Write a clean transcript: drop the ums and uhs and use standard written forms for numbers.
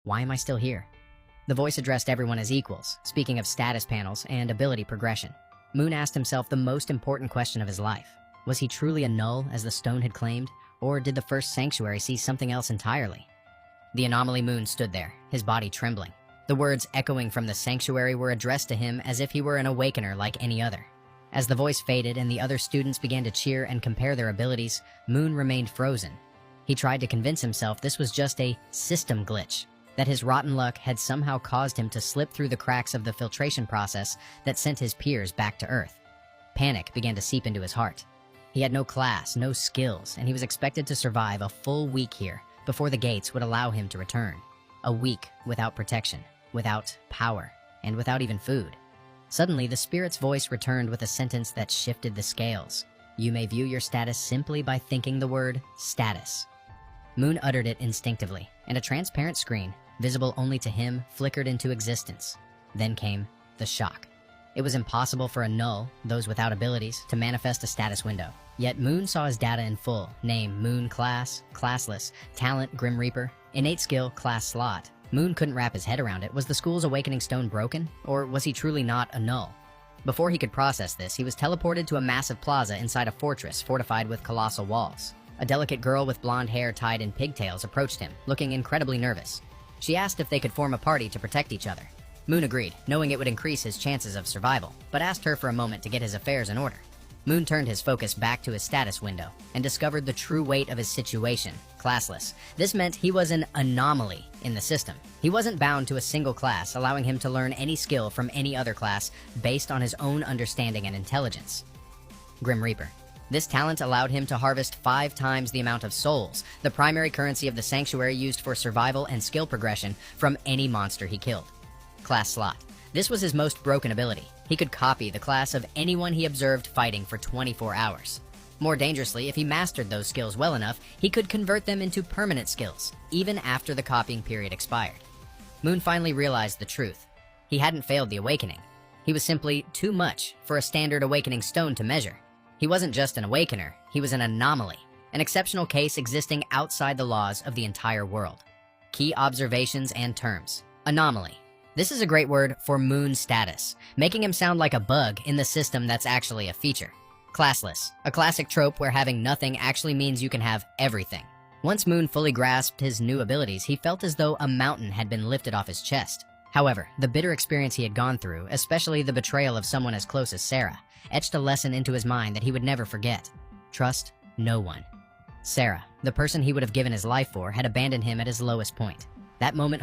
Why am I still here? The voice addressed everyone as equals, speaking of status panels and ability progression. Moon asked himself the most important question of his life. Was he truly a null, as the stone had claimed, or did the first sanctuary see something else entirely? The anomaly Moon stood there, his body trembling. The words echoing from the sanctuary were addressed to him as if he were an awakener like any other. As the voice faded and the other students began to cheer and compare their abilities, Moon remained frozen. He tried to convince himself this was just a system glitch, that his rotten luck had somehow caused him to slip through the cracks of the filtration process that sent his peers back to Earth. Panic began to seep into his heart. He had no class, no skills, and he was expected to survive a full week here before the gates would allow him to return. A week without protection, without power, and without even food. Suddenly, the spirit's voice returned with a sentence that shifted the scales. You may view your status simply by thinking the word status. Moon uttered it instinctively, and a transparent screen, visible only to him, flickered into existence. Then came the shock. It was impossible for a null, those without abilities, to manifest a status window. Yet Moon saw his data in full. Name, Moon class, classless, talent, Grim Reaper, innate skill, class slot. Moon couldn't wrap his head around it. Was the school's awakening stone broken? Or was he truly not a null? Before he could process this, he was teleported to a massive plaza inside a fortress fortified with colossal walls. A delicate girl with blonde hair tied in pigtails approached him, looking incredibly nervous. She asked if they could form a party to protect each other. Moon agreed, knowing it would increase his chances of survival, but asked her for a moment to get his affairs in order. Moon turned his focus back to his status window and discovered the true weight of his situation, classless. This meant he was an anomaly in the system. He wasn't bound to a single class, allowing him to learn any skill from any other class based on his own understanding and intelligence. Grim Reaper. This talent allowed him to harvest 5 times the amount of souls, the primary currency of the sanctuary used for survival and skill progression, from any monster he killed. Class slot. This was his most broken ability. He could copy the class of anyone he observed fighting for 24 hours. More dangerously, if he mastered those skills well enough, he could convert them into permanent skills, even after the copying period expired. Moon finally realized the truth. He hadn't failed the awakening. He was simply too much for a standard awakening stone to measure. He wasn't just an awakener, he was an anomaly, an exceptional case existing outside the laws of the entire world. Key observations and terms. Anomaly. This is a great word for Moon's status, making him sound like a bug in the system that's actually a feature. Classless, a classic trope where having nothing actually means you can have everything. Once Moon fully grasped his new abilities, he felt as though a mountain had been lifted off his chest. However, the bitter experience he had gone through, especially the betrayal of someone as close as Sarah, etched a lesson into his mind that he would never forget. Trust no one. Sarah, the person he would have given his life for, had abandoned him at his lowest point. That moment